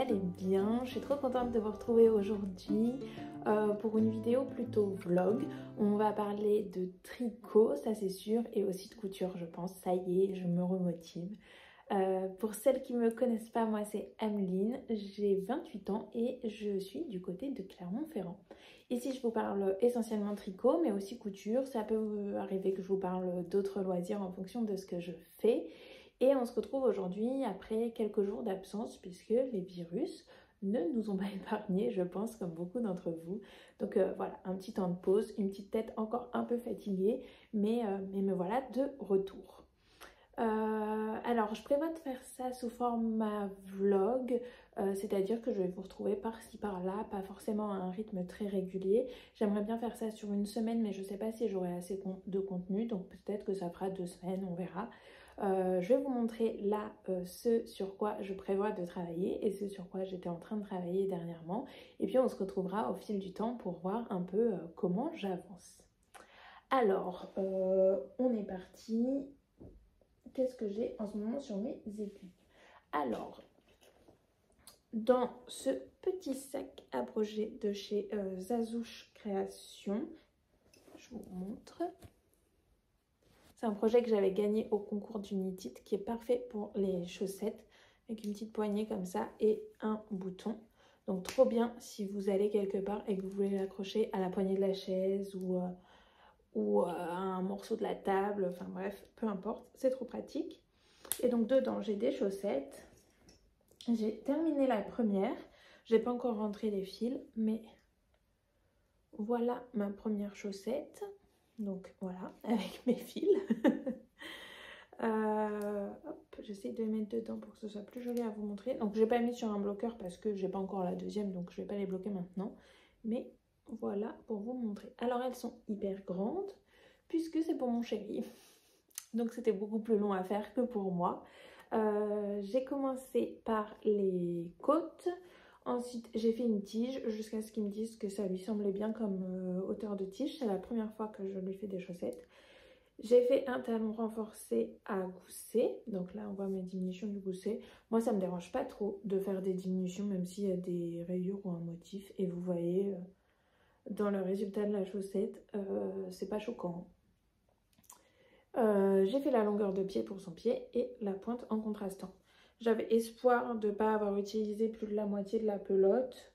allez bien. Je suis trop contente de vous retrouver aujourd'hui pour une vidéo plutôt vlog. On va parler de tricot, ça c'est sûr, et aussi de couture je pense. Ça y est, je me remotive. Pour celles qui ne me connaissent pas, moi c'est Ameline, j'ai 28 ans et je suis du côté de Clermont-Ferrand. Ici je vous parle essentiellement tricot mais aussi couture, ça peut arriver que je vous parle d'autres loisirs en fonction de ce que je fais. Et on se retrouve aujourd'hui après quelques jours d'absence puisque les virus ne nous ont pas épargnés, je pense, comme beaucoup d'entre vous. Donc voilà, un petit temps de pause, une petite tête encore un peu fatiguée, mais me voilà de retour. Alors je prévois de faire ça sous format vlog, c'est-à-dire que je vais vous retrouver par-ci par-là, pas forcément à un rythme très régulier. J'aimerais bien faire ça sur une semaine mais je sais pas si j'aurai assez de contenu, donc peut-être que ça fera 2 semaines, on verra. Je vais vous montrer là ce sur quoi je prévois de travailler et ce sur quoi j'étais en train de travailler dernièrement, et puis on se retrouvera au fil du temps pour voir un peu comment j'avance. Alors on est parti. Qu'est-ce que j'ai en ce moment sur mes aiguilles? Alors, dans ce petit sac à broger de chez Zazouche Création, je vous montre. C'est un projet que j'avais gagné au concours d'Unitit qui est parfait pour les chaussettes, avec une petite poignée comme ça et un bouton. Donc trop bien si vous allez quelque part et que vous voulez l'accrocher à la poignée de la chaise ou à un morceau de la table, enfin bref, peu importe, c'est trop pratique. Et donc dedans j'ai des chaussettes, j'ai terminé la première, j'ai pas encore rentré les fils, mais voilà ma première chaussette, donc voilà, avec mes fils. Hop, j'essaie de les mettre dedans pour que ce soit plus joli à vous montrer. Donc j'ai pas mis sur un bloqueur parce que j'ai pas encore la deuxième, donc je vais pas les bloquer maintenant, mais voilà pour vous montrer. Alors elles sont hyper grandes puisque c'est pour mon chéri, donc c'était beaucoup plus long à faire que pour moi. J'ai commencé par les côtes, ensuite j'ai fait une tige jusqu'à ce qu'ils me disent que ça lui semblait bien comme hauteur de tige. C'est la première fois que je lui fais des chaussettes. J'ai fait un talon renforcé à gousset, donc là on voit mes diminutions du gousset. Moi ça me dérange pas trop de faire des diminutions même s'il y a des rayures ou un motif, et vous voyez dans le résultat de la chaussette c'est pas choquant. J'ai fait la longueur de pied pour son pied et la pointe en contrastant. J'avais espoir de ne pas avoir utilisé plus de la moitié de la pelote.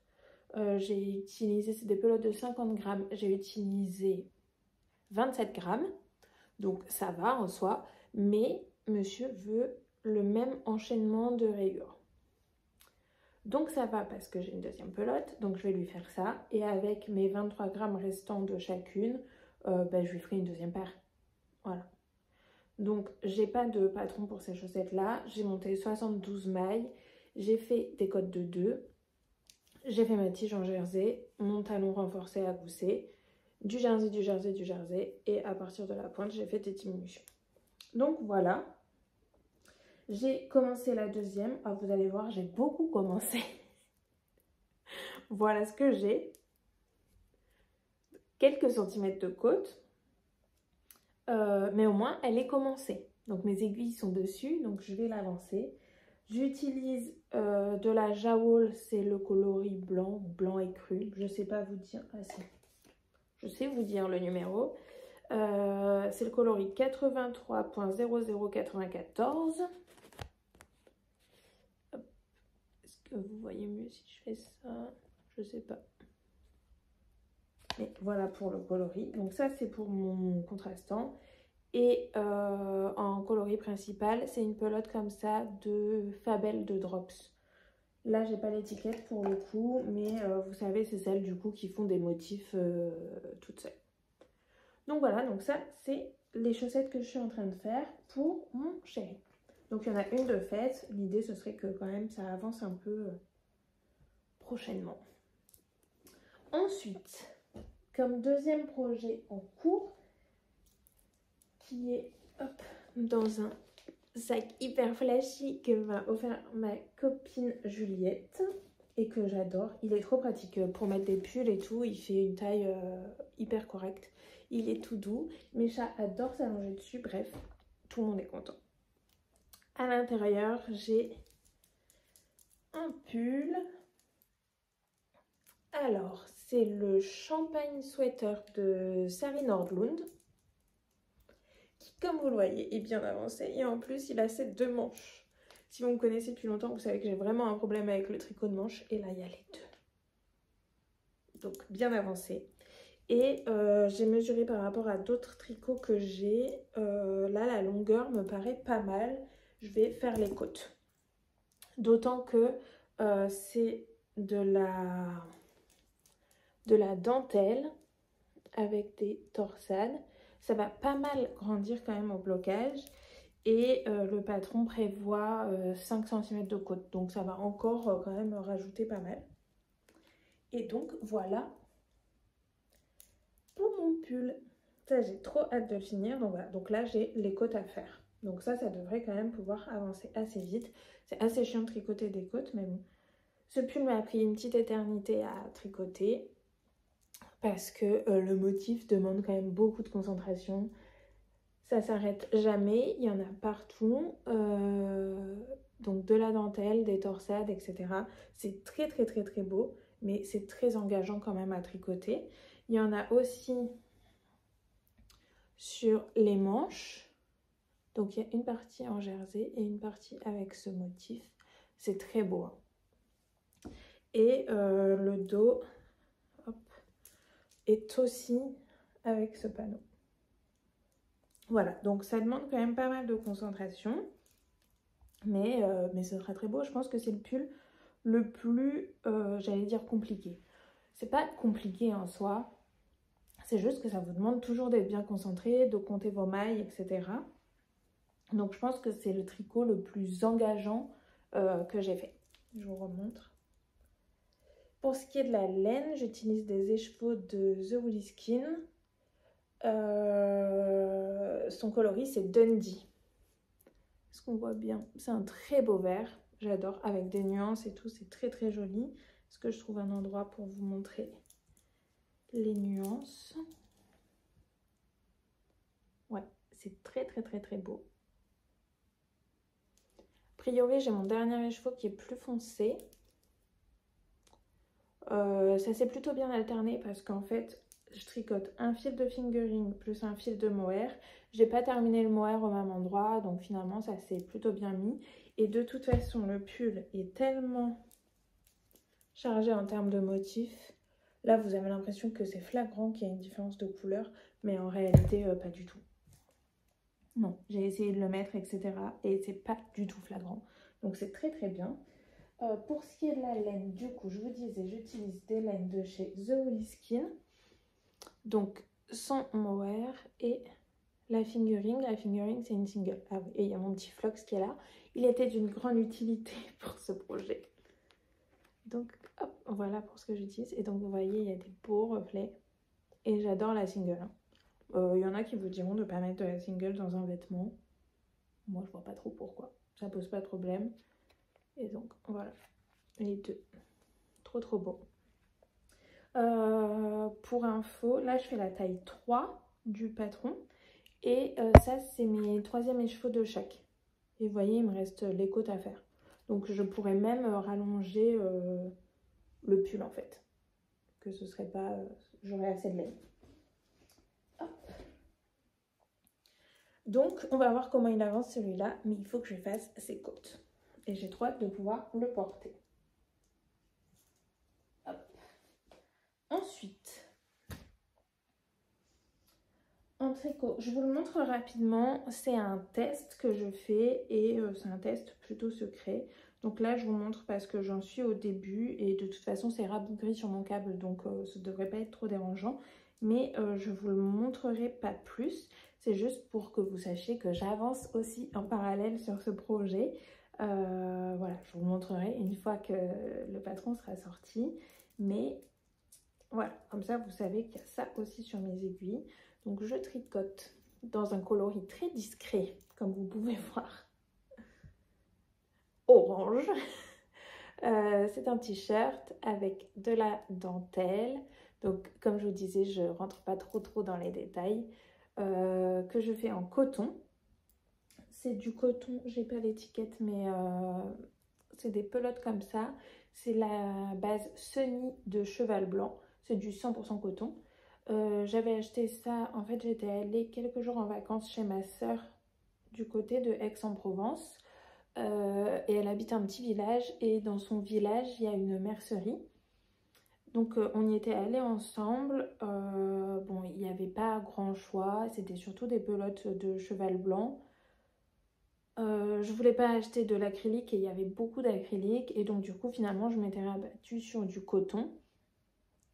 J'ai utilisé, c'est des pelotes de 50 grammes, j'ai utilisé 27 grammes. Donc ça va en soi, mais monsieur veut le même enchaînement de rayures. Donc ça va parce que j'ai une deuxième pelote, donc je vais lui faire ça. Et avec mes 23 grammes restants de chacune, je lui ferai une deuxième paire. Voilà. Donc j'ai pas de patron pour ces chaussettes là, j'ai monté 72 mailles, j'ai fait des côtes de 2, j'ai fait ma tige en jersey, mon talon renforcé à gousset, du jersey, du jersey, du jersey, et à partir de la pointe j'ai fait des diminutions. Donc voilà, j'ai commencé la deuxième. Ah, vous allez voir, j'ai beaucoup commencé. Voilà ce que j'ai, quelques centimètres de côte. Mais au moins elle est commencée, donc mes aiguilles sont dessus, donc je vais l'avancer. J'utilise de la Jawoll, c'est le coloris blanc, blanc écru, je sais pas vous dire, ah si, je sais vous dire le numéro, c'est le coloris 83.0094. Est-ce que vous voyez mieux si je fais ça? Je sais pas. Et voilà pour le coloris, donc ça c'est pour mon contrastant. Et en coloris principal, c'est une pelote comme ça de Fabel de Drops. Là, j'ai pas l'étiquette pour le coup, mais vous savez, c'est celles du coup qui font des motifs toutes seules. Donc voilà, donc ça, c'est les chaussettes que je suis en train de faire pour mon chéri. Donc il y en a une de faite. L'idée, ce serait que quand même ça avance un peu prochainement. Ensuite, comme deuxième projet en cours, qui est dans un sac hyper flashy que m'a offert ma copine Juliette et que j'adore. Il est trop pratique pour mettre des pulls et tout, il fait une taille hyper correcte. Il est tout doux, mes chats adorent s'allonger dessus, bref, tout le monde est content. À l'intérieur, j'ai un pull. Alors, c'est le Champagne Sweater de Sari Nordlund, qui, comme vous le voyez, est bien avancé. Et en plus, il a ces deux manches. Si vous me connaissez depuis longtemps, vous savez que j'ai vraiment un problème avec le tricot de manches. Et là, il y a les deux. Donc, bien avancé. Et j'ai mesuré par rapport à d'autres tricots que j'ai. Là, la longueur me paraît pas mal. Je vais faire les côtes. D'autant que c'est de la dentelle avec des torsades. Ça va pas mal grandir quand même au blocage. Et le patron prévoit 5 cm de côte. Donc ça va encore quand même rajouter pas mal. Et donc voilà pour mon pull. Ça, j'ai trop hâte de le finir. Donc voilà. Donc là, j'ai les côtes à faire. Donc ça devrait quand même pouvoir avancer assez vite. C'est assez chiant de tricoter des côtes, mais bon. Ce pull m'a pris une petite éternité à tricoter. Parce que le motif demande quand même beaucoup de concentration. Ça s'arrête jamais, il y en a partout. Donc de la dentelle, des torsades, etc. C'est très très très très beau, mais c'est très engageant quand même à tricoter. Il y en a aussi sur les manches. Donc il y a une partie en jersey et une partie avec ce motif. C'est très beau. Hein. Et le dos hop, est aussi avec ce panneau. Voilà, donc ça demande quand même pas mal de concentration. Mais ce sera très beau. Je pense que c'est le pull le plus, j'allais dire, compliqué. C'est pas compliqué en soi. C'est juste que ça vous demande toujours d'être bien concentré, de compter vos mailles, etc. Donc je pense que c'est le tricot le plus engageant que j'ai fait. Je vous remontre. Pour ce qui est de la laine, j'utilise des écheveaux de The Woolly Skin. Son coloris, c'est Dundee. Est-ce qu'on voit bien? C'est un très beau vert. J'adore. Avec des nuances et tout. C'est très très joli. Est-ce que je trouve un endroit pour vous montrer les nuances? Ouais, c'est très très très très beau. A priori, j'ai mon dernier écheveau qui est plus foncé. Ça s'est plutôt bien alterné parce qu'en fait, je tricote un fil de fingering plus un fil de mohair. J'ai pas terminé le mohair au même endroit, donc finalement ça s'est plutôt bien mis. Et de toute façon, le pull est tellement chargé en termes de motifs. Là, vous avez l'impression que c'est flagrant qu'il y a une différence de couleur, mais en réalité, pas du tout. Non, j'ai essayé de le mettre, etc. et c'est pas du tout flagrant. Donc c'est très très bien. Pour ce qui est de la laine, du coup, je vous disais, j'utilise des laines de chez The Woolly Skin. Donc, sans mohair et la fingering. La fingering, c'est une single. Ah oui, et il y a mon petit Flox qui est là. Il était d'une grande utilité pour ce projet. Donc, hop, voilà pour ce que j'utilise. Et donc, vous voyez, il y a des beaux reflets. Et j'adore la single. Il y en a qui vous diront de ne pas mettre de la single dans un vêtement. Moi, je vois pas trop pourquoi. Ça pose pas de problème. Et donc, voilà, les deux. Trop, trop beau. Pour info, là, je fais la taille 3 du patron. Et ça, c'est mes 3e écheveaux de chaque. Et vous voyez, il me reste les côtes à faire. Donc, je pourrais même rallonger le pull, en fait. Que ce serait pas... j'aurais assez de laine. Hop. Donc, on va voir comment il avance celui-là. Mais il faut que je fasse ses côtes. Et j'ai trop hâte de pouvoir le porter. Hop. Ensuite, en tricot, je vous le montre rapidement. C'est un test que je fais et c'est un test plutôt secret. Donc là, je vous montre parce que j'en suis au début et de toute façon, c'est rabougri sur mon câble. Donc ça ne devrait pas être trop dérangeant. Mais je vous le montrerai pas plus. C'est juste pour que vous sachiez que j'avance aussi en parallèle sur ce projet. Voilà, je vous montrerai une fois que le patron sera sorti. Mais voilà, comme ça, vous savez qu'il y a ça aussi sur mes aiguilles. Donc, je tricote dans un coloris très discret, comme vous pouvez voir. Orange. C'est un t-shirt avec de la dentelle. Donc, comme je vous disais, je ne rentre pas trop dans les détails. Que je fais en coton. C'est du coton, j'ai pas l'étiquette, mais c'est des pelotes comme ça. C'est la base Sunny de cheval blanc. C'est du 100% coton. J'avais acheté ça, en fait j'étais allée quelques jours en vacances chez ma sœur du côté de Aix-en-Provence. Et elle habite un petit village et dans son village il y a une mercerie. Donc on y était allés ensemble. Bon, il n'y avait pas grand choix, c'était surtout des pelotes de cheval blanc. Je voulais pas acheter de l'acrylique et il y avait beaucoup d'acrylique et donc du coup finalement je m'étais rabattue sur du coton.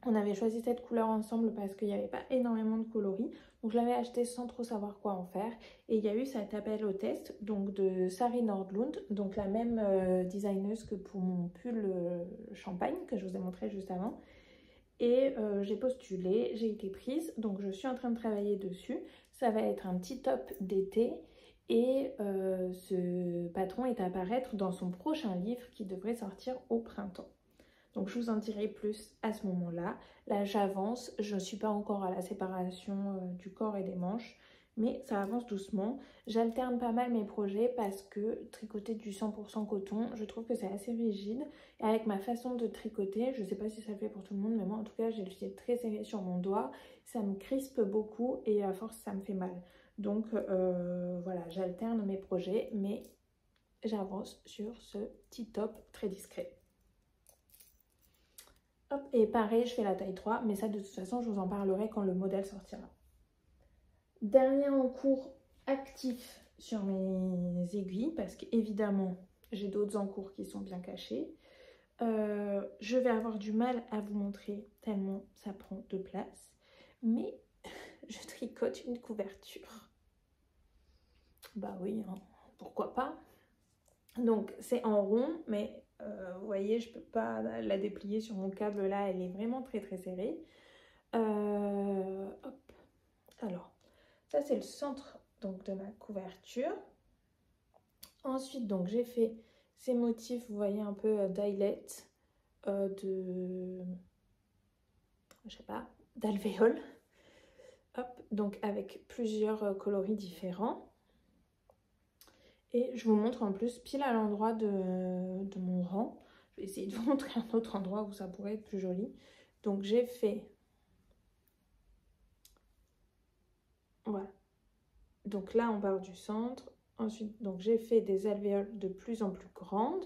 On avait choisi cette couleur ensemble parce qu'il n'y avait pas énormément de coloris. Donc je l'avais acheté sans trop savoir quoi en faire. Et il y a eu cette appel au test donc de Sari Nordlund, donc la même designeuse que pour mon pull champagne que je vous ai montré juste avant. Et j'ai postulé, j'ai été prise, donc je suis en train de travailler dessus. Ça va être un petit top d'été et ce patron est à apparaître dans son prochain livre qui devrait sortir au printemps. Donc je vous en dirai plus à ce moment-là. Là j'avance, je ne suis pas encore à la séparation du corps et des manches, mais ça avance doucement. J'alterne pas mal mes projets parce que tricoter du 100% coton, je trouve que c'est assez rigide. Et avec ma façon de tricoter, je ne sais pas si ça le fait pour tout le monde, mais moi en tout cas j'ai le fil très serré sur mon doigt. Ça me crispe beaucoup et à force ça me fait mal. Donc voilà, j'alterne mes projets, mais j'avance sur ce petit top très discret. Hop, et pareil, je fais la taille 3, mais ça de toute façon, je vous en parlerai quand le modèle sortira. Dernier encours actif sur mes aiguilles, parce qu'évidemment, j'ai d'autres encours qui sont bien cachés. Je vais avoir du mal à vous montrer tellement ça prend de place, mais je tricote une couverture. Bah oui, hein, pourquoi pas. Donc c'est en rond, mais vous voyez, je peux pas la déplier sur mon câble là, elle est vraiment très très serrée. Hop. Alors, ça c'est le centre donc de ma couverture. Ensuite, donc j'ai fait ces motifs, vous voyez un peu d'eyelet, je sais pas, d'alvéole. Hop, donc avec plusieurs coloris différents. Et je vous montre en plus pile à l'endroit de mon rang. Je vais essayer de vous montrer un autre endroit où ça pourrait être plus joli. Donc j'ai fait... Voilà. Donc là on part du centre. Ensuite, donc j'ai fait des alvéoles de plus en plus grandes.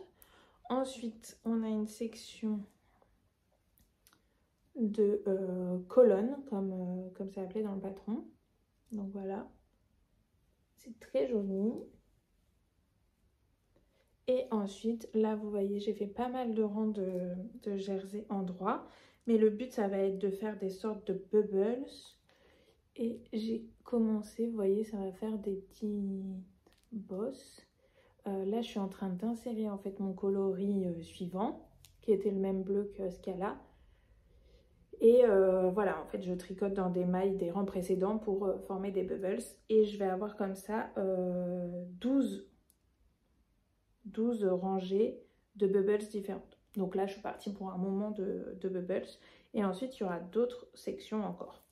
Ensuite, on a une section de colonnes, comme c'est appelé dans le patron. Donc voilà. C'est très joli. Et ensuite, là, vous voyez, j'ai fait pas mal de rangs de jersey en droit. Mais le but, ça va être de faire des sortes de bubbles. Et j'ai commencé, vous voyez, ça va faire des petits bosses. Là, je suis en train d'insérer en fait mon coloris suivant, qui était le même bleu que ce qu'il y a là. Et voilà, en fait, je tricote dans des mailles des rangs précédents pour former des bubbles. Et je vais avoir comme ça 12 rangées de bubbles différentes. Donc là, je suis partie pour un moment de bubbles. Et ensuite, il y aura d'autres sections encore.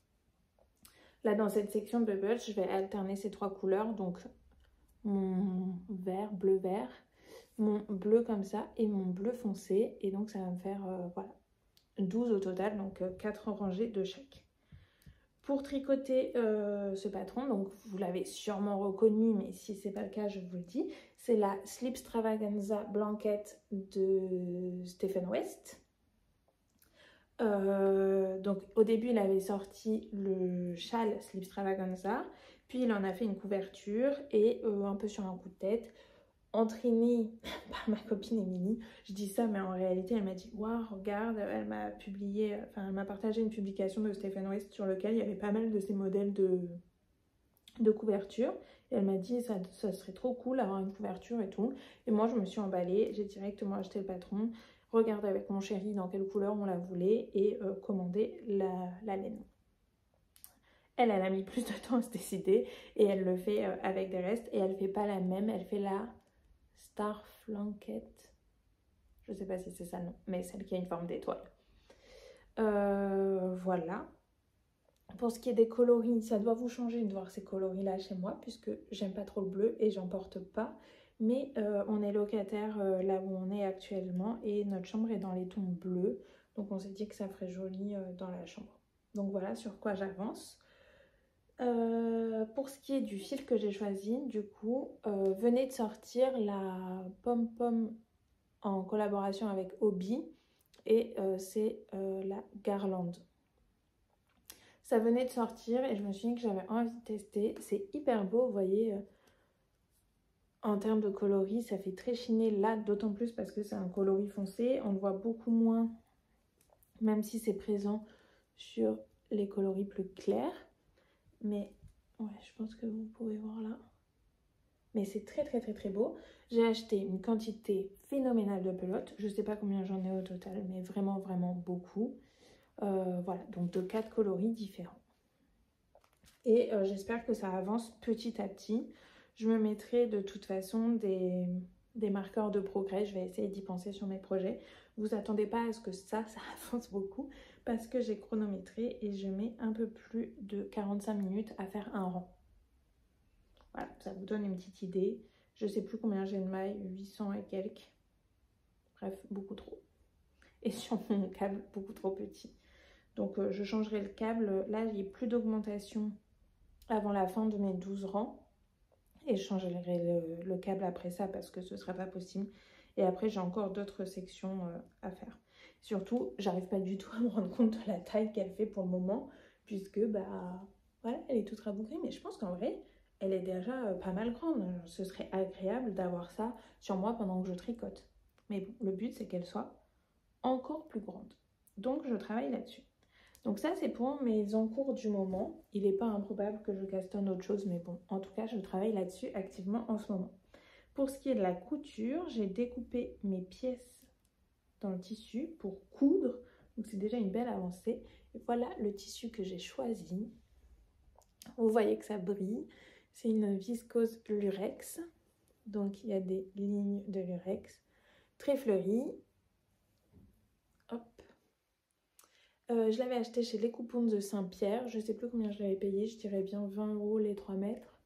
Là, dans cette section de bubbles, je vais alterner ces trois couleurs. Donc, mon vert, bleu-vert, mon bleu comme ça et mon bleu foncé. Et donc, ça va me faire, voilà, 12 au total. Donc, 4 rangées de chaque. Pour tricoter ce patron, donc vous l'avez sûrement reconnu, mais si ce n'est pas le cas, je vous le dis, c'est la Slipstravaganza Blanket de Stephen West. Donc au début, il avait sorti le châle Slipstravaganza, puis il en a fait une couverture et un peu sur un coup de tête, entraînée par ma copine Émilie. Je dis ça, mais en réalité, elle m'a dit « Waouh, regarde !» Elle m'a publié, enfin, elle m'a partagé une publication de Stephen West sur lequel il y avait pas mal de ces modèles de couverture. Et elle m'a dit ça serait trop cool d'avoir une couverture et tout. Et moi, je me suis emballée, j'ai directement acheté le patron, regardé avec mon chéri dans quelle couleur on la voulait et commandé la laine. Elle a mis plus de temps à se décider et elle le fait avec des restes. Et elle fait pas la même, elle fait la Starflanket. Je sais pas si c'est ça le nom, mais celle qui a une forme d'étoile. Voilà. Pour ce qui est des coloris, ça doit vous changer de voir ces coloris là chez moi puisque j'aime pas trop le bleu et j'en porte pas. Mais on est locataire là où on est actuellement et notre chambre est dans les tons bleus. Donc on s'est dit que ça ferait joli dans la chambre. Donc voilà sur quoi j'avance. Pour ce qui est du fil que j'ai choisi, du coup, venait de sortir la Pom Pom en collaboration avec Hobby et c'est la Garland. Ça venait de sortir et je me suis dit que j'avais envie de tester. C'est hyper beau, vous voyez, en termes de coloris, ça fait très chiné là, d'autant plus parce que c'est un coloris foncé. On le voit beaucoup moins, même si c'est présent sur les coloris plus clairs. Mais ouais, je pense que vous pouvez voir là. Mais c'est très beau. J'ai acheté une quantité phénoménale de pelotes. Je ne sais pas combien j'en ai au total, mais vraiment beaucoup. Voilà, donc de 4 coloris différents. Et j'espère que ça avance petit à petit. Je me mettrai de toute façon des marqueurs de progrès. Je vais essayer d'y penser sur mes projets. Vous attendez pas à ce que ça avance beaucoup parce que j'ai chronométré et je mets un peu plus de 45 minutes à faire un rang. Voilà, ça vous donne une petite idée. Je sais plus combien j'ai de mailles, 800 et quelques. Bref, beaucoup trop. Et sur mon câble, beaucoup trop petit. Donc je changerai le câble. Là, il n'y a plus d'augmentation avant la fin de mes 12 rangs. Et je changerai le câble après ça parce que ce ne sera pas possible. Et après, j'ai encore d'autres sections à faire. Surtout, j'arrive pas du tout à me rendre compte de la taille qu'elle fait pour le moment. Puisque, bah, voilà, elle est toute rabougrie. Mais je pense qu'en vrai, elle est déjà pas mal grande. Ce serait agréable d'avoir ça sur moi pendant que je tricote. Mais bon, le but, c'est qu'elle soit encore plus grande. Donc, je travaille là-dessus. Donc ça, c'est pour mes encours du moment. Il n'est pas improbable que je castonne autre chose, mais bon, en tout cas, je travaille là-dessus activement en ce moment. Pour ce qui est de la couture, j'ai découpé mes pièces dans le tissu pour coudre. Donc c'est déjà une belle avancée. Et voilà le tissu que j'ai choisi. Vous voyez que ça brille. C'est une viscose lurex. Donc il y a des lignes de lurex très fleuries. Hop. Je l'avais acheté chez Les Coupons de Saint-Pierre. Je ne sais plus combien je l'avais payé. Je dirais bien 20 € les 3 mètres.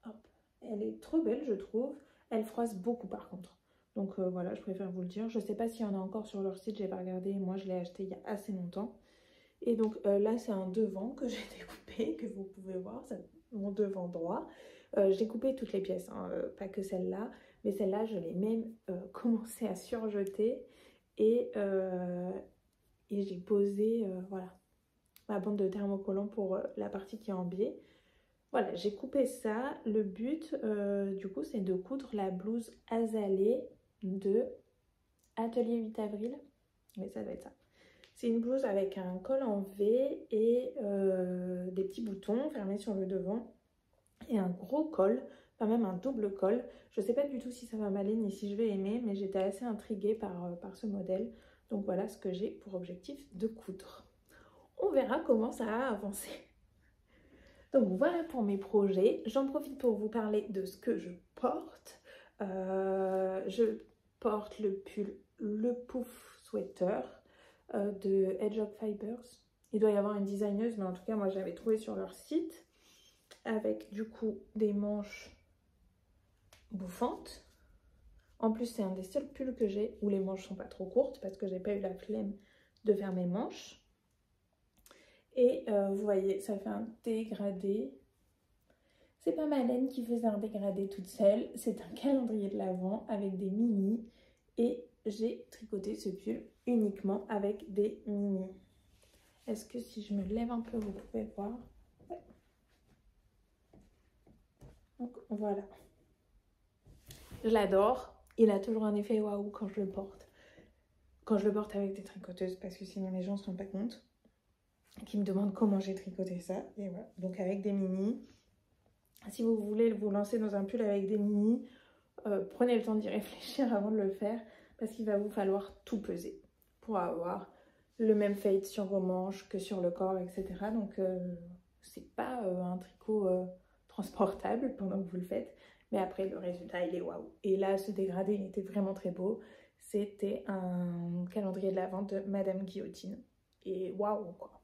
Hop. Elle est trop belle, je trouve. Elle froisse beaucoup par contre. Donc voilà, je préfère vous le dire. Je ne sais pas s'il y en a encore sur leur site. Je n'ai pas regardé. Moi, je l'ai acheté il y a assez longtemps. Et donc là, c'est un devant que j'ai découpé, que vous pouvez voir. C'est mon devant droit. J'ai coupé toutes les pièces, hein, pas que celle-là. Mais celle-là, je l'ai même commencé à surjeter. Et j'ai posé voilà, ma bande de thermocollant pour la partie qui est en biais. Voilà, j'ai coupé ça. Le but, du coup, c'est de coudre la blouse Azalée de Atelier 8 avril. Mais ça doit être ça. C'est une blouse avec un col en V et des petits boutons fermés sur le devant. Et un gros col, enfin même un double col. Je ne sais pas du tout si ça va m'aller ni si je vais aimer, mais j'étais assez intriguée par ce modèle. Donc voilà ce que j'ai pour objectif de coudre. On verra comment ça a avancé. Donc voilà pour mes projets. J'en profite pour vous parler de ce que je porte. Je porte le pull Le Pouf Sweater de Hedgehog Fibers. Il doit y avoir une designeuse, mais en tout cas moi j'avais trouvé sur leur site. Avec du coup des manches bouffantes. En plus, c'est un des seuls pulls que j'ai où les manches sont pas trop courtes parce que j'ai pas eu la flemme de faire mes manches. Et vous voyez, ça fait un dégradé. C'est pas ma laine qui faisait un dégradé toute seule. C'est un calendrier de l'Avent avec des mini. Et j'ai tricoté ce pull uniquement avec des mini. Est-ce que si je me lève un peu, vous pouvez voir? Ouais. Donc voilà. Je l'adore. Il a toujours un effet waouh quand je le porte. Quand je le porte avec des tricoteuses, parce que sinon les gens ne se rendent pas compte. Qui me demandent comment j'ai tricoté ça. Et voilà. Donc avec des mini. Si vous voulez vous lancer dans un pull avec des mini, prenez le temps d'y réfléchir avant de le faire. Parce qu'il va vous falloir tout peser pour avoir le même fade sur vos manches que sur le corps, etc. Donc c'est pas un tricot transportable pendant que vous le faites. Mais après, le résultat, il est waouh. Et là, ce dégradé, il était vraiment très beau. C'était un calendrier de l'Avent de Madame Guillotine. Et waouh, quoi.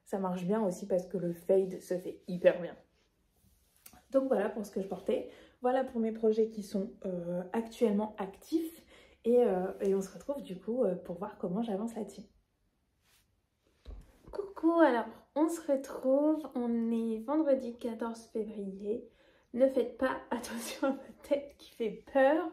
Ça marche bien aussi parce que le fade se fait hyper bien. Donc voilà pour ce que je portais. Voilà pour mes projets qui sont actuellement actifs et on se retrouve du coup pour voir comment j'avance là-dessus. Coucou, alors on se retrouve, on est vendredi 14 février. Ne faites pas attention à ma tête qui fait peur.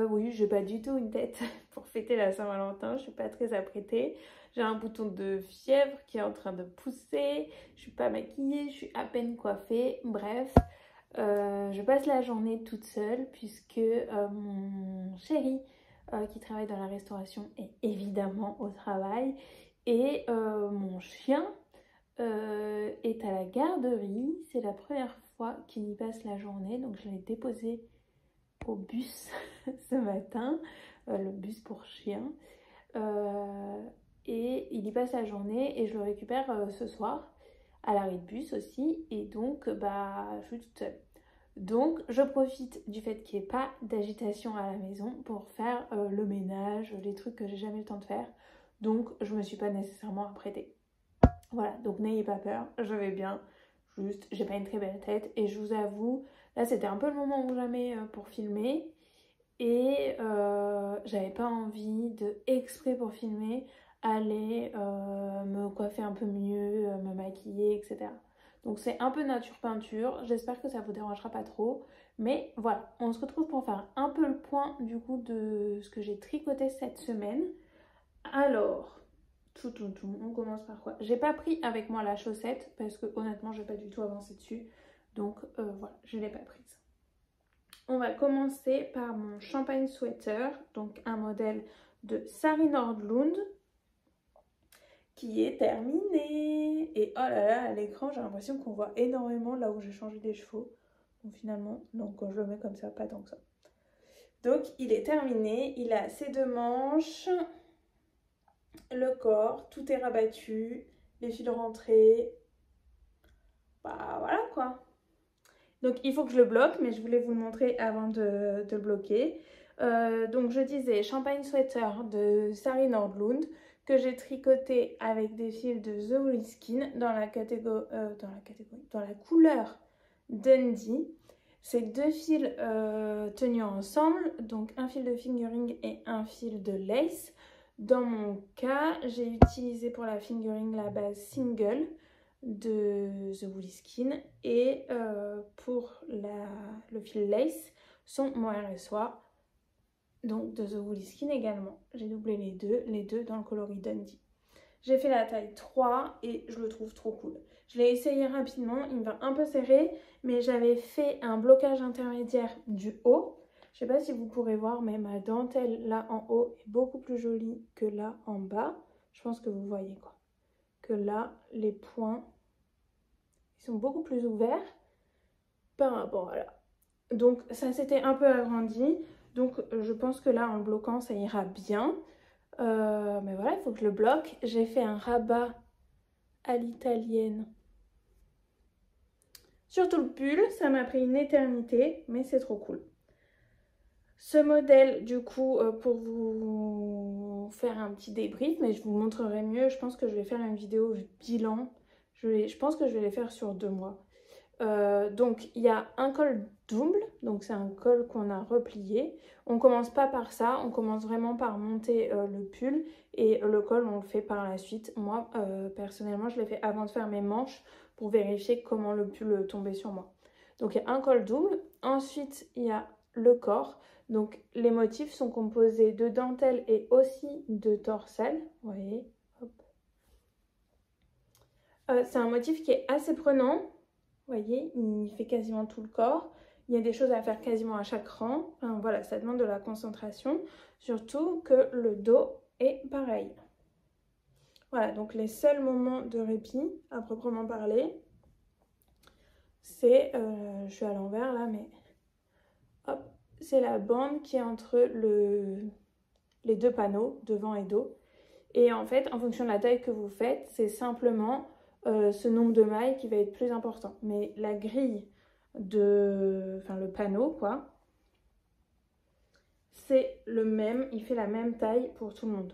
Oui, j'ai pas du tout une tête pour fêter la Saint-Valentin, je suis pas très apprêtée. J'ai un bouton de fièvre qui est en train de pousser, je suis pas maquillée, je suis à peine coiffée, bref. Je passe la journée toute seule puisque mon chéri qui travaille dans la restauration est évidemment au travail et mon chien est à la garderie. C'est la première fois qu'il y passe la journée, donc je l'ai déposé au bus ce matin, le bus pour chien. Et il y passe la journée et je le récupère ce soir à l'arrêt de bus aussi. Et donc, bah, je suis toute seule. Donc, je profite du fait qu'il n'y ait pas d'agitation à la maison pour faire le ménage, les trucs que j'ai jamais le temps de faire. Donc, je me suis pas nécessairement apprêtée. Voilà, donc n'ayez pas peur, je vais bien. Juste, j'ai pas une très belle tête et je vous avoue, là c'était un peu le moment ou jamais pour filmer. Et j'avais pas envie de, exprès pour filmer, aller me coiffer un peu mieux, me maquiller, etc. Donc c'est un peu nature peinture, j'espère que ça vous dérangera pas trop. Mais voilà, on se retrouve pour faire un peu le point du coup de ce que j'ai tricoté cette semaine. Alors, on commence par quoi? J'ai pas pris avec moi la chaussette parce que honnêtement j'ai pas du tout avancé dessus. Donc voilà, je l'ai pas prise. On va commencer par mon champagne sweater, donc un modèle de Sari Nordlund qui est terminé. Et oh là là, à l'écran, j'ai l'impression qu'on voit énormément là où j'ai changé des chevaux. Donc finalement, non, quand je le mets comme ça, pas tant que ça. Donc il est terminé, il a ses deux manches, le corps, tout est rabattu, les fils rentrés. Bah voilà quoi. Donc il faut que je le bloque, mais je voulais vous le montrer avant de le bloquer. Donc je disais champagne sweater de Sari Nordlund que j'ai tricoté avec des fils de The Woolly Skin dans la couleur Dundee. C'est deux fils tenus ensemble, donc un fil de fingering et un fil de lace. Dans mon cas, j'ai utilisé pour la fingering la base single de The Woolly Skin et pour le fil lace sont mohair et soie, donc de The Woolly Skin également. J'ai doublé les deux dans le coloris Dundee. J'ai fait la taille 3 et je le trouve trop cool. Je l'ai essayé rapidement, il me va un peu serré, mais j'avais fait un blocage intermédiaire du haut. Je sais pas si vous pourrez voir, mais ma dentelle là en haut est beaucoup plus jolie que là en bas. Je pense que vous voyez quoi. Que là, les points, ils sont beaucoup plus ouverts par rapport à là. Donc ça s'était un peu agrandi. Donc je pense que là, en le bloquant, ça ira bien. Mais voilà, il faut que je le bloque. J'ai fait un rabat à l'italienne sur tout le pull. Ça m'a pris une éternité, mais c'est trop cool. Ce modèle, du coup, pour vous faire un petit débrief, mais je vous montrerai mieux. Je pense que je vais faire une vidéo bilan. Je pense que je vais les faire sur 2 mois. Donc il y a un col double, donc c'est un col qu'on a replié. On commence pas par ça, on commence vraiment par monter le pull et le col on le fait par la suite. Moi personnellement je l'ai fait avant de faire mes manches pour vérifier comment le pull tombait sur moi. Donc il y a un col double, ensuite il y a le corps. Donc les motifs sont composés de dentelle et aussi de torselle, vous voyez, hop. C'est un motif qui est assez prenant. Vous voyez, il fait quasiment tout le corps. Il y a des choses à faire quasiment à chaque rang. Enfin, voilà, ça demande de la concentration. Surtout que le dos est pareil. Voilà, donc les seuls moments de répit, à proprement parler, c'est... je suis à l'envers là, mais... Hop, c'est la bande qui est entre les deux panneaux, devant et dos. Et en fait, en fonction de la taille que vous faites, c'est simplement... ce nombre de mailles qui va être plus important. Mais la grille enfin le panneau quoi, c'est le même, il fait la même taille pour tout le monde.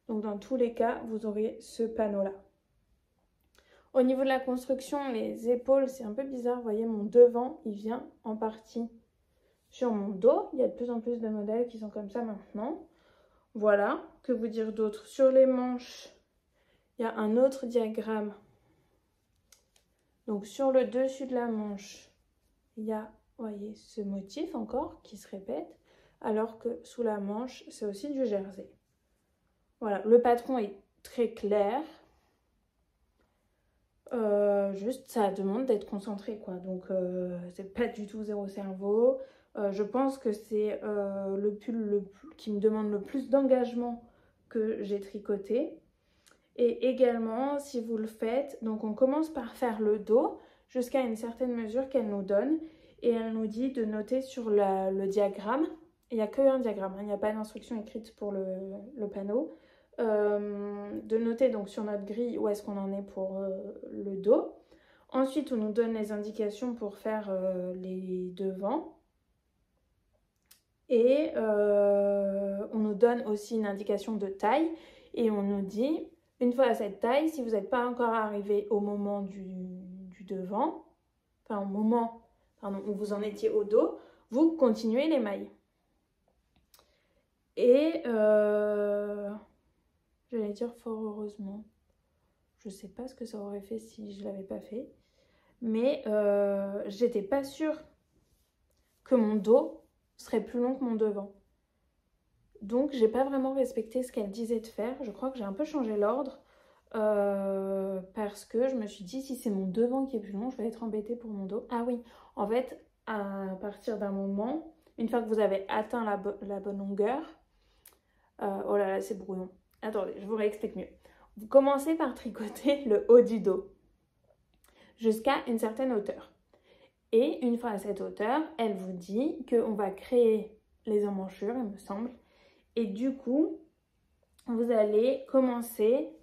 Donc dans tous les cas, vous aurez ce panneau là. Au niveau de la construction, les épaules, c'est un peu bizarre. Vous voyez, mon devant, il vient en partie sur mon dos. Il y a de plus en plus de modèles qui sont comme ça maintenant. Voilà, que vous dire d'autre? Sur les manches, il y a un autre diagramme. Donc sur le dessus de la manche, il y a, vous voyez, ce motif encore qui se répète, alors que sous la manche, c'est aussi du jersey. Voilà, le patron est très clair. Juste, ça demande d'être concentré, quoi. Donc, c'est pas du tout zéro cerveau. Je pense que c'est le pull qui me demande le plus d'engagement que j'ai tricoté. Et également, si vous le faites, donc on commence par faire le dos jusqu'à une certaine mesure qu'elle nous donne. Et elle nous dit de noter sur le diagramme. Il n'y a qu'un diagramme, hein, il n'y a pas d'instruction écrite pour le panneau. De noter donc sur notre grille où est-ce qu'on en est pour le dos. Ensuite, on nous donne les indications pour faire les devants. Et on nous donne aussi une indication de taille. Et on nous dit, une fois à cette taille, si vous n'êtes pas encore arrivé au moment du devant, enfin au moment où vous en étiez au dos, vous continuez les mailles. Et j'allais dire fort heureusement. Je sais pas ce que ça aurait fait si je l'avais pas fait. Mais j'étais pas sûre que mon dos serait plus long que mon devant. Donc j'ai pas vraiment respecté ce qu'elle disait de faire. Je crois que j'ai un peu changé l'ordre. Parce que je me suis dit, si c'est mon devant qui est plus long, je vais être embêtée pour mon dos. Ah oui, en fait, à partir d'un moment, une fois que vous avez atteint la bonne longueur, oh là là, c'est brouillon. Attendez, je vous réexplique mieux. Vous commencez par tricoter le haut du dos jusqu'à une certaine hauteur. Et une fois à cette hauteur, elle vous dit qu'on va créer les emmanchures, il me semble. Et du coup, vous allez commencer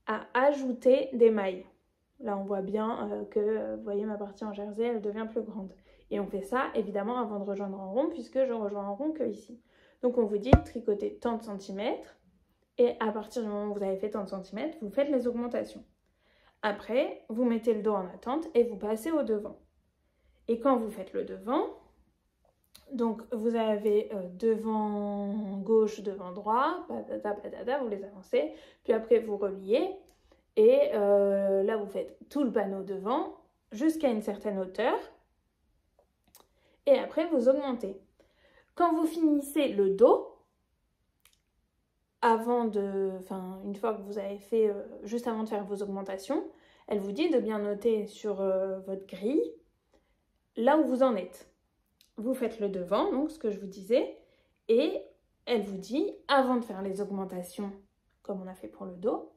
à ajouter des mailles. Là, on voit bien que, vous voyez, ma partie en jersey, elle devient plus grande. Et on fait ça, évidemment, avant de rejoindre en rond, puisque je rejoins en rond que ici. Donc, on vous dit tricoter tant de centimètres. Et à partir du moment où vous avez fait tant de centimètres, vous faites les augmentations. Après, vous mettez le dos en attente et vous passez au devant. Et quand vous faites le devant, donc vous avez devant gauche, devant droit, patata, patata, vous les avancez, puis après vous reliez, et là vous faites tout le panneau devant jusqu'à une certaine hauteur, et après vous augmentez. Quand vous finissez le dos, une fois que vous avez fait, juste avant de faire vos augmentations, elle vous dit de bien noter sur votre grille là où vous en êtes. Vous faites le devant, donc ce que je vous disais, et elle vous dit, avant de faire les augmentations, comme on a fait pour le dos,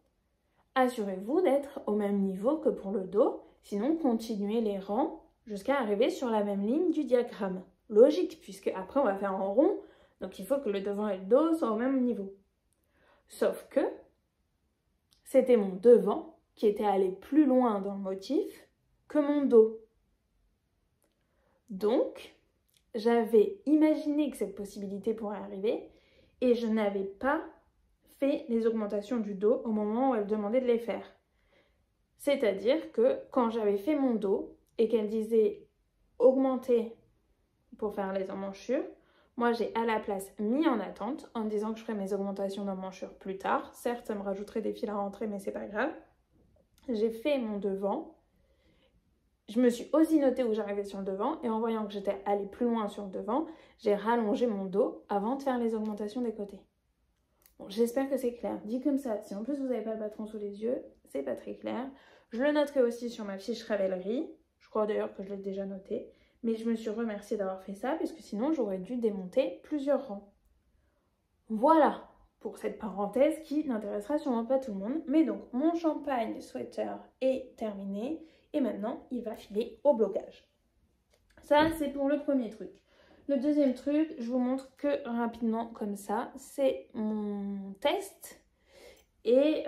assurez-vous d'être au même niveau que pour le dos, sinon continuez les rangs jusqu'à arriver sur la même ligne du diagramme. Logique, puisque après on va faire en rond, donc il faut que le devant et le dos soient au même niveau. Sauf que c'était mon devant qui était allé plus loin dans le motif que mon dos. Donc, j'avais imaginé que cette possibilité pourrait arriver et je n'avais pas fait les augmentations du dos au moment où elle demandait de les faire. C'est-à-dire que quand j'avais fait mon dos et qu'elle disait augmenter pour faire les emmanchures, moi j'ai à la place mis en attente en disant que je ferais mes augmentations d'emmanchures plus tard. Certes, ça me rajouterait des fils à rentrer, mais c'est pas grave. J'ai fait mon devant. Je me suis aussi notée où j'arrivais sur le devant et en voyant que j'étais allée plus loin sur le devant, j'ai rallongé mon dos avant de faire les augmentations des côtés. Bon, j'espère que c'est clair. Dit comme ça, si en plus vous n'avez pas le patron sous les yeux, c'est pas très clair. Je le noterai aussi sur ma fiche Ravelry. Je crois d'ailleurs que je l'ai déjà noté. Mais je me suis remerciée d'avoir fait ça puisque sinon j'aurais dû démonter plusieurs rangs. Voilà pour cette parenthèse qui n'intéressera sûrement pas tout le monde. Mais donc mon champagne sweater est terminé. Et maintenant, il va filer au blocage. Ça, c'est pour le premier truc. Le deuxième truc, je vous montre que rapidement comme ça. C'est mon test. Et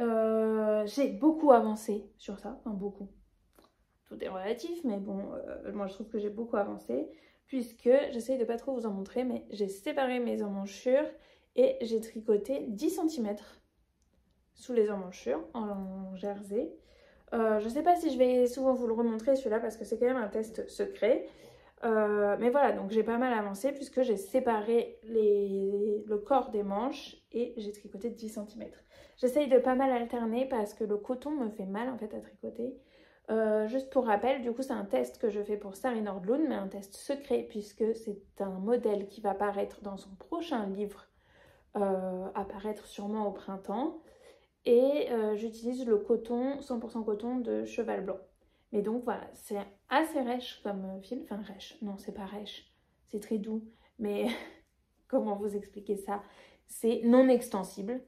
j'ai beaucoup avancé sur ça. Enfin, beaucoup. Tout est relatif, mais bon, moi je trouve que j'ai beaucoup avancé. Puisque, j'essaye de pas trop vous en montrer, mais j'ai séparé mes emmanchures et j'ai tricoté 10 cm sous les emmanchures en jersey. Je sais pas si je vais souvent vous le remontrer celui-là parce que c'est quand même un test secret. Mais voilà, donc j'ai pas mal avancé puisque j'ai séparé le corps des manches et j'ai tricoté 10 cm. J'essaye de pas mal alterner parce que le coton me fait mal en fait à tricoter. Juste pour rappel, du coup c'est un test que je fais pour Starry Nordlund, mais un test secret puisque c'est un modèle qui va paraître dans son prochain livre, apparaître sûrement au printemps. Et j'utilise le coton, 100% coton de Cheval Blanc. Mais donc voilà, c'est assez rêche comme fil. Enfin rêche, non c'est pas rêche, c'est très doux. Mais comment vous expliquer ça? C'est non extensible.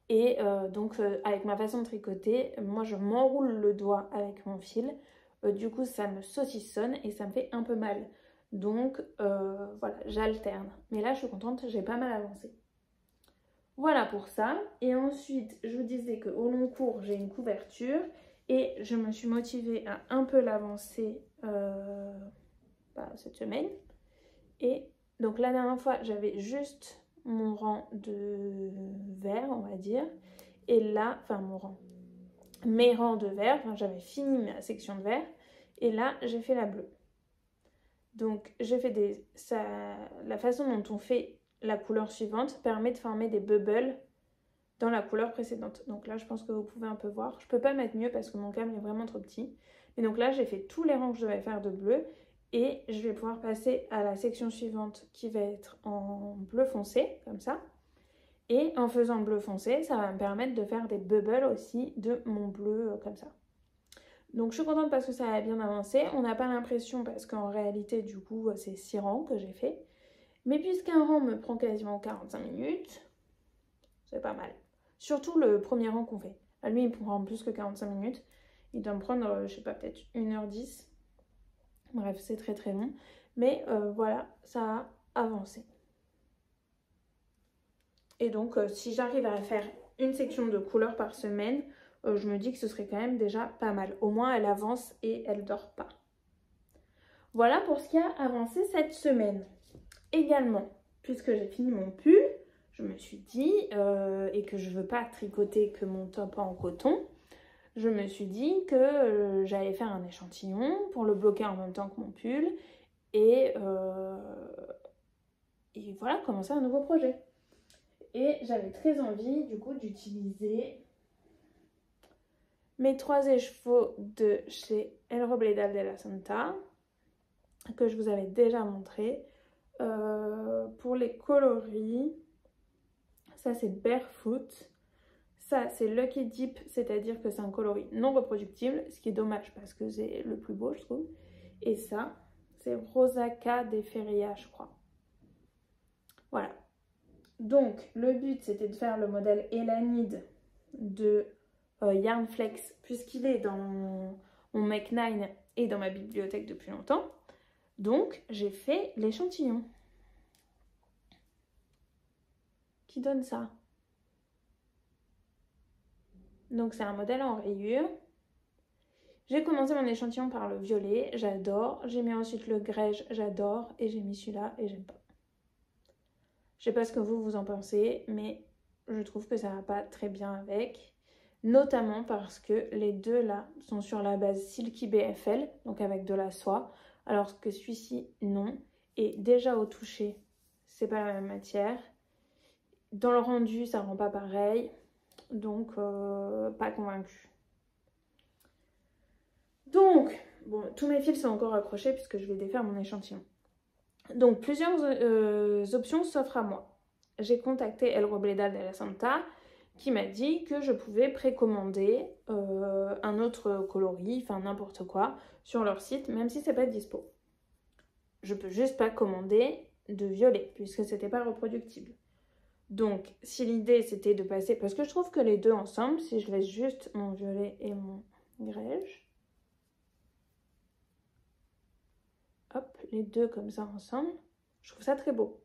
Et donc avec ma façon de tricoter, moi je m'enroule le doigt avec mon fil. Du coup ça me saucissonne et ça me fait un peu mal. Donc voilà, j'alterne. Mais là je suis contente, j'ai pas mal avancé. Voilà pour ça. Et ensuite, je vous disais qu'au long cours, j'ai une couverture. Et je me suis motivée à un peu l'avancer cette semaine. Et donc la dernière fois, j'avais juste mon rang de vert, on va dire. Et là, enfin mes rangs de vert. Enfin, j'avais fini ma section de vert. Et là, j'ai fait la bleue. Donc, j'ai fait la façon dont on fait la couleur suivante permet de former des bubbles dans la couleur précédente. Donc là, je pense que vous pouvez un peu voir. Je peux pas mettre mieux parce que mon câble est vraiment trop petit. Et donc là, j'ai fait tous les rangs que je devais faire de bleu. Et je vais pouvoir passer à la section suivante qui va être en bleu foncé, comme ça. Et en faisant bleu foncé, ça va me permettre de faire des bubbles aussi de mon bleu comme ça. Donc je suis contente parce que ça a bien avancé. On n'a pas l'impression parce qu'en réalité, du coup, c'est 6 rangs que j'ai fait. Mais puisqu'un rang me prend quasiment 45 minutes, c'est pas mal. Surtout le premier rang qu'on fait. Lui, il me prend plus que 45 minutes. Il doit me prendre, je sais pas, peut-être 1h10. Bref, c'est très très long. Mais voilà, ça a avancé. Et donc, si j'arrive à faire une section de couleur par semaine, je me dis que ce serait quand même déjà pas mal. Au moins, elle avance et elle dort pas. Voilà pour ce qui a avancé cette semaine. Également, puisque j'ai fini mon pull, je me suis dit, et que je veux pas tricoter que mon top en coton, je me suis dit que j'allais faire un échantillon pour le bloquer en même temps que mon pull et voilà, commencer un nouveau projet. Et j'avais très envie du coup d'utiliser mes 3 écheveaux de chez El Robledal de la Santa que je vous avais déjà montré. Pour les coloris, ça c'est Barefoot, ça c'est Lucky Dip, c'est-à-dire que c'est un coloris non reproductible, ce qui est dommage parce que c'est le plus beau je trouve. Et ça c'est Rosaka de Feria je crois. Voilà. Donc le but c'était de faire le modèle Elanide de Yarnflex puisqu'il est dans mon Make 9 et dans ma bibliothèque depuis longtemps. Donc j'ai fait l'échantillon qui donne ça. Donc c'est un modèle en rayure. J'ai commencé mon échantillon par le violet, j'adore. J'ai mis ensuite le grège, j'adore. Et j'ai mis celui-là et j'aime pas. Je sais pas ce que vous en pensez, mais je trouve que ça va pas très bien avec. Notamment parce que les deux là sont sur la base Silky BFL, donc avec de la soie. Alors que celui-ci, non. Et déjà au toucher, c'est pas la même matière. Dans le rendu, ça rend pas pareil. Donc, pas convaincue. Donc, bon, tous mes fils sont encore accrochés puisque je vais défaire mon échantillon. Donc, plusieurs options s'offrent à moi. J'ai contacté El Robledal de la Santa qui m'a dit que je pouvais précommander un autre coloris, enfin n'importe quoi, sur leur site, même si c'est pas dispo. Je peux juste pas commander de violet puisque c'était pas reproductible. Donc, si l'idée c'était de passer, parce que je trouve que les deux ensemble, si je laisse juste mon violet et mon grège, hop, les deux comme ça ensemble, je trouve ça très beau.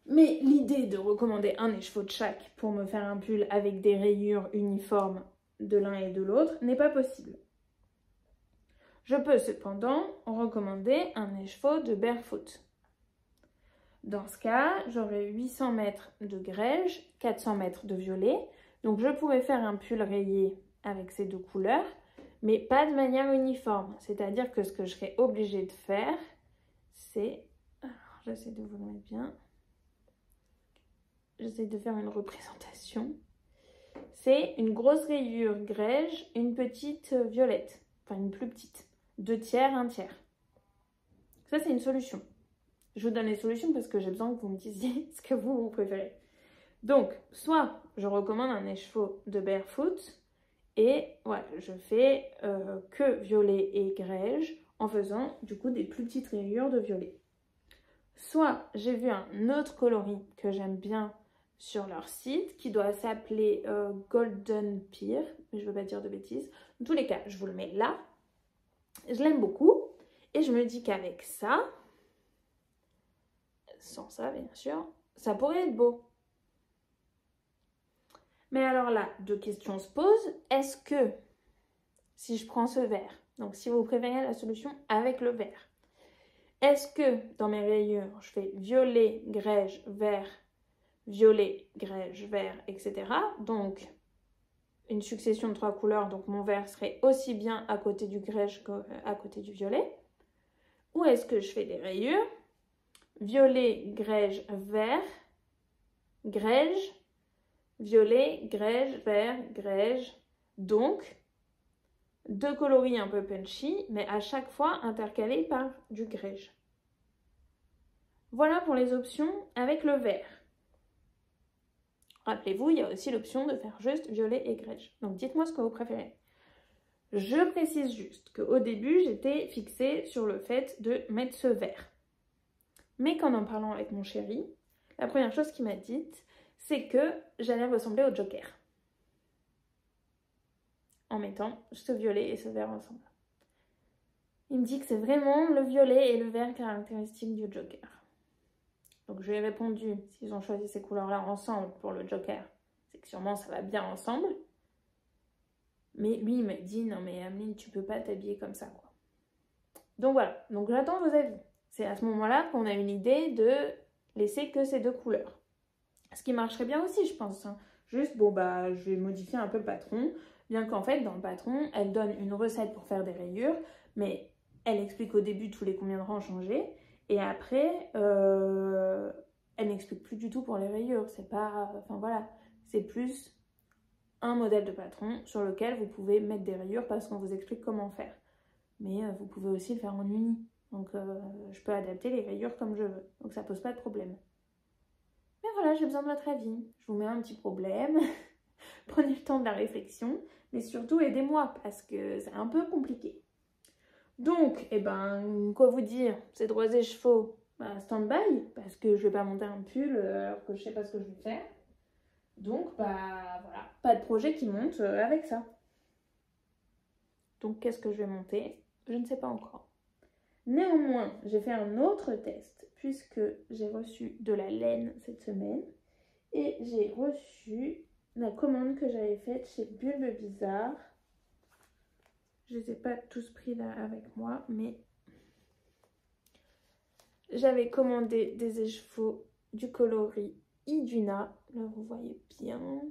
Mais l'idée de recommander un écheveau de chaque pour me faire un pull avec des rayures uniformes de l'un et de l'autre n'est pas possible. Je peux cependant recommander un écheveau de Barefoot. Dans ce cas, j'aurai 800 mètres de grège, 400 mètres de violet. Donc je pourrais faire un pull rayé avec ces deux couleurs, mais pas de manière uniforme. C'est-à-dire que ce que je serais obligée de faire, c'est... Alors j'essaie de vous le mettre bien. J'essaie de faire une représentation. C'est une grosse rayure grège, une petite violette. Enfin une plus petite. 2/3, 1/3. Ça c'est une solution. Je vous donne les solutions parce que j'ai besoin que vous me disiez ce que vous préférez. Donc, soit je recommande un écheveau de barefoot et voilà, je fais que violet et grège en faisant du coup des plus petites rayures de violet. Soit j'ai vu un autre coloris que j'aime bien sur leur site qui doit s'appeler Golden Pear, mais je ne veux pas dire de bêtises. En tous les cas, je vous le mets là. Je l'aime beaucoup et je me dis qu'avec ça, sans ça bien sûr, ça pourrait être beau. Mais alors là, deux questions se posent. Est-ce que, si je prends ce vert, donc si vous préférez la solution avec le vert, est-ce que dans mes rayures, je fais violet, grège, vert, violet, grège, vert, etc. Donc, une succession de 3 couleurs, donc mon vert serait aussi bien à côté du grège qu'à côté du violet. Ou est-ce que je fais des rayures, violet, grège, vert, grège, violet, grège, vert, grège. Donc, deux coloris un peu punchy, mais à chaque fois intercalés par du grège. Voilà pour les options avec le vert. Rappelez-vous, il y a aussi l'option de faire juste violet et grège. Donc, dites-moi ce que vous préférez. Je précise juste qu'au début, j'étais fixée sur le fait de mettre ce vert. Mais qu'en parlant avec mon chéri, la première chose qu'il m'a dite, c'est que j'allais ressembler au Joker. En mettant ce violet et ce vert ensemble. Il me dit que c'est vraiment le violet et le vert caractéristique du Joker. Donc je lui ai répondu, s'ils ont choisi ces couleurs-là ensemble pour le Joker, c'est que sûrement ça va bien ensemble. Mais lui, il m'a dit, non mais Ameline, tu peux pas t'habiller comme ça, quoi. Donc voilà, donc j'attends vos avis. C'est à ce moment-là qu'on a une idée de laisser que ces deux couleurs. Ce qui marcherait bien aussi, je pense. Juste, bon, bah, je vais modifier un peu le patron. Bien qu'en fait, dans le patron, elle donne une recette pour faire des rayures, mais elle explique au début tous les combien de rangs changer. Et après, elle n'explique plus du tout pour les rayures. C'est pas... Enfin voilà, c'est plus un modèle de patron sur lequel vous pouvez mettre des rayures parce qu'on vous explique comment faire. Mais vous pouvez aussi le faire en uni. Donc, je peux adapter les rayures comme je veux. Donc, ça pose pas de problème. Mais voilà, j'ai besoin de votre avis. Je vous mets un petit problème. Prenez le temps de la réflexion. Mais surtout, aidez-moi parce que c'est un peu compliqué. Donc, eh ben, quoi vous dire? Ces droits et chevaux, bah, stand-by. Parce que je vais pas monter un pull alors que je sais pas ce que je vais faire. Donc, bah, voilà. Pas de projet qui monte avec ça. Donc, qu'est-ce que je vais monter? Je ne sais pas encore. Néanmoins, j'ai fait un autre test puisque j'ai reçu de la laine cette semaine et j'ai reçu la commande que j'avais faite chez Bulbe Bizarre. Je ne les ai pas tous pris là avec moi, mais j'avais commandé des écheveaux du coloris Iduna. Là, vous voyez bien.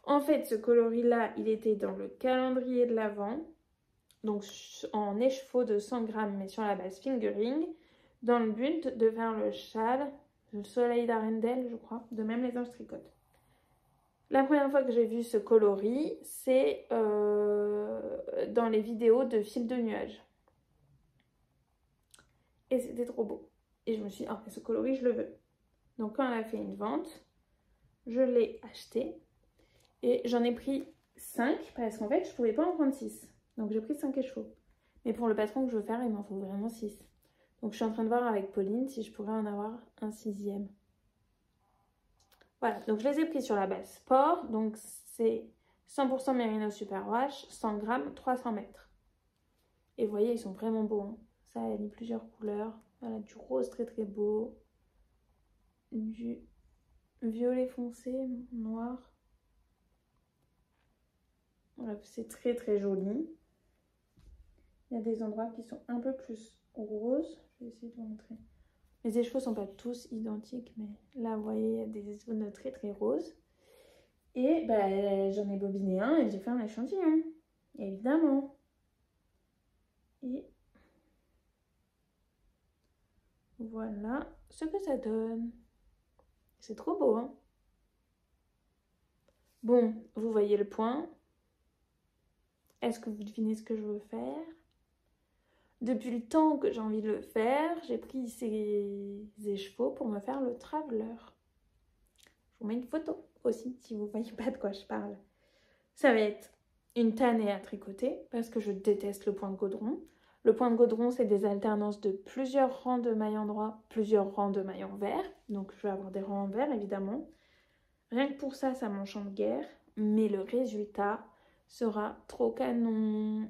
En fait, ce coloris-là, il était dans le calendrier de l'Avent. Donc en écheveau de 100 grammes, mais sur la base fingering, dans le but de faire le châle, le soleil d'Arendelle, je crois, de même les anges tricotent. La première fois que j'ai vu ce coloris, c'est dans les vidéos de fil de nuages. Et c'était trop beau. Et je me suis dit, ah, ce coloris, je le veux. Donc quand elle a fait une vente, je l'ai acheté. Et j'en ai pris 5, parce qu'en fait, je ne pouvais pas en prendre 6. Donc j'ai pris 5 écheveaux. Mais pour le patron que je veux faire, il m'en faut vraiment 6. Donc je suis en train de voir avec Pauline si je pourrais en avoir un 6e. Voilà, donc je les ai pris sur la base sport. Donc c'est 100% Merino Superwash, 100 grammes, 300 mètres. Et vous voyez, ils sont vraiment beaux. Hein. Ça, elle a mis plusieurs couleurs. Voilà, du rose très très beau. Du violet foncé, noir. Voilà, c'est très très joli. Il y a des endroits qui sont un peu plus roses. Je vais essayer de vous montrer. Les écheveaux ne sont pas tous identiques, mais là, vous voyez, il y a des zones très très roses. Et bah, j'en ai bobiné un et j'ai fait un échantillon, évidemment. Et voilà ce que ça donne. C'est trop beau, hein? Bon, vous voyez le point. Est-ce que vous devinez ce que je veux faire? Depuis le temps que j'ai envie de le faire, j'ai pris ces écheveaux pour me faire le traveler. Je vous mets une photo aussi, si vous ne voyez pas de quoi je parle. Ça va être une tannée à tricoter, parce que je déteste le point de gaudron. Le point de gaudron, c'est des alternances de plusieurs rangs de mailles en droit, plusieurs rangs de mailles en vert. Donc, je vais avoir des rangs en vert, évidemment. Rien que pour ça, ça m'enchante guère. Mais le résultat sera trop canon.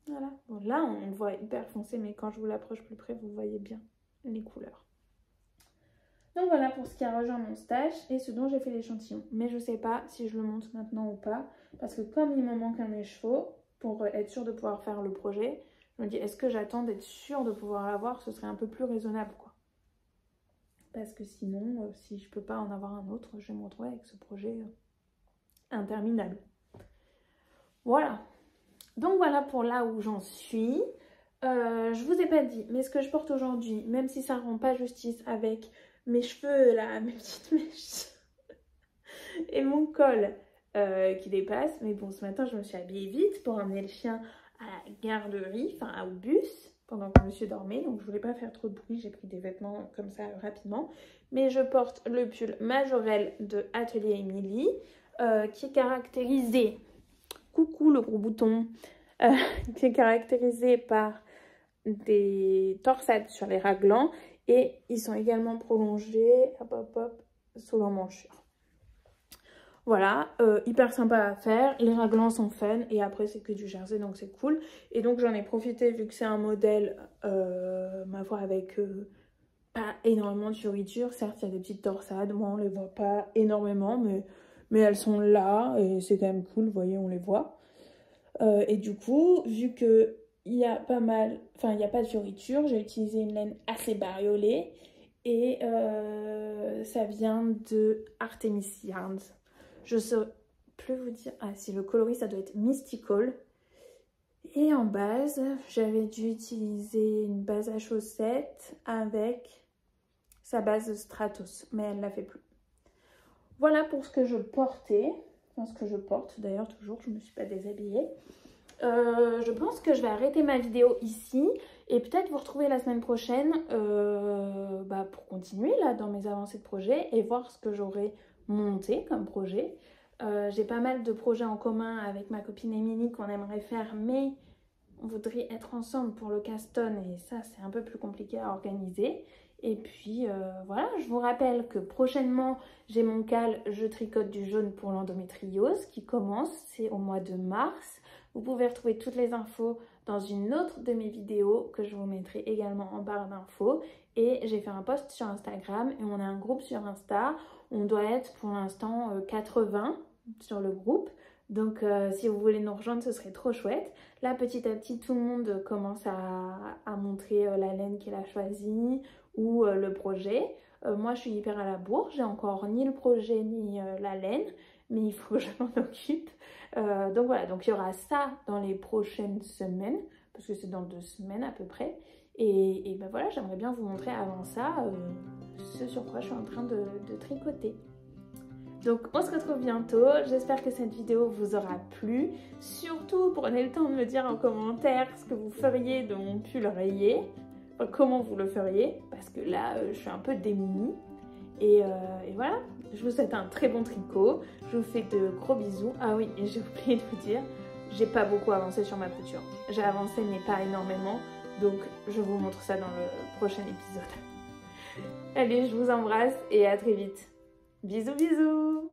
Voilà. Bon, là, on le voit hyper foncé, mais quand je vous l'approche plus près, vous voyez bien les couleurs. Donc voilà pour ce qui a rejoint mon stash et ce dont j'ai fait l'échantillon. Mais je ne sais pas si je le monte maintenant ou pas, parce que comme il me manque un écheveau, pour être sûre de pouvoir faire le projet, je me dis, est-ce que j'attends d'être sûre de pouvoir l'avoir? Ce serait un peu plus raisonnable, quoi. Parce que sinon, si je peux pas en avoir un autre, je vais me retrouver avec ce projet interminable. Voilà. Donc voilà pour là où j'en suis. Je vous ai pas dit, mais ce que je porte aujourd'hui, même si ça rend pas justice avec mes cheveux là, mes petites mèches et mon col qui dépasse, mais bon, ce matin je me suis habillée vite pour emmener le chien à la garderie, enfin au bus, pendant que monsieur dormait, donc je voulais pas faire trop de bruit, j'ai pris des vêtements comme ça rapidement, mais je porte le pull Majorelle de Atelier Émilie, qui est caractérisé, coucou le gros bouton, qui est caractérisé par des torsades sur les raglans et ils sont également prolongés hop, hop, hop, sous l'emmanchure. Voilà, hyper sympa à faire, les raglans sont fun et après c'est que du jersey donc c'est cool. Et donc j'en ai profité vu que c'est un modèle, ma foi, avec pas énormément de fioritures. Certes il y a des petites torsades, moi on les voit pas énormément mais elles sont là et c'est quand même cool, vous voyez, on les voit. Et du coup, vu que il y a pas mal, enfin il n'y a pas de fioritures, j'ai utilisé une laine assez bariolée et ça vient de Artemis Yarns. Je ne saurais plus vous dire, ah si, le coloris ça doit être Mystical. Et en base, j'avais dû utiliser une base à chaussettes avec sa base Stratos, mais elle ne l'a fait plus. Voilà pour ce que je portais, enfin ce que je porte d'ailleurs toujours, je ne me suis pas déshabillée. Je pense que je vais arrêter ma vidéo ici et peut-être vous retrouver la semaine prochaine pour continuer là dans mes avancées de projet et voir ce que j'aurai monté comme projet. J'ai pas mal de projets en commun avec ma copine Émilie qu'on aimerait faire, mais on voudrait être ensemble pour le Caston et ça c'est un peu plus compliqué à organiser. Et puis voilà, je vous rappelle que prochainement j'ai mon cal Je tricote du jaune pour l'endométriose qui commence, c'est au mois de mars. Vous pouvez retrouver toutes les infos dans une autre de mes vidéos que je vous mettrai également en barre d'infos. Et j'ai fait un post sur Instagram et on a un groupe sur Insta. On doit être pour l'instant 80 sur le groupe. Donc si vous voulez nous rejoindre, ce serait trop chouette. Là, petit à petit, tout le monde commence à montrer la laine qu'il a choisie ou le projet. Moi, je suis hyper à la bourre. J'ai encore ni le projet ni la laine, mais il faut que je m'en occupe. Donc voilà, donc il y aura ça dans les prochaines semaines, parce que c'est dans 2 semaines à peu près. Et ben voilà, j'aimerais bien vous montrer avant ça ce sur quoi je suis en train de tricoter. Donc on se retrouve bientôt, j'espère que cette vidéo vous aura plu. Surtout prenez le temps de me dire en commentaire ce que vous feriez de mon pull rayé. Enfin, comment vous le feriez, parce que là je suis un peu démunie. Et voilà, je vous souhaite un très bon tricot, je vous fais de gros bisous. Ah oui, et j'ai oublié de vous dire, j'ai pas beaucoup avancé sur ma couture. J'ai avancé mais pas énormément, donc je vous montre ça dans le prochain épisode. Allez, je vous embrasse et à très vite. Bisous bisous.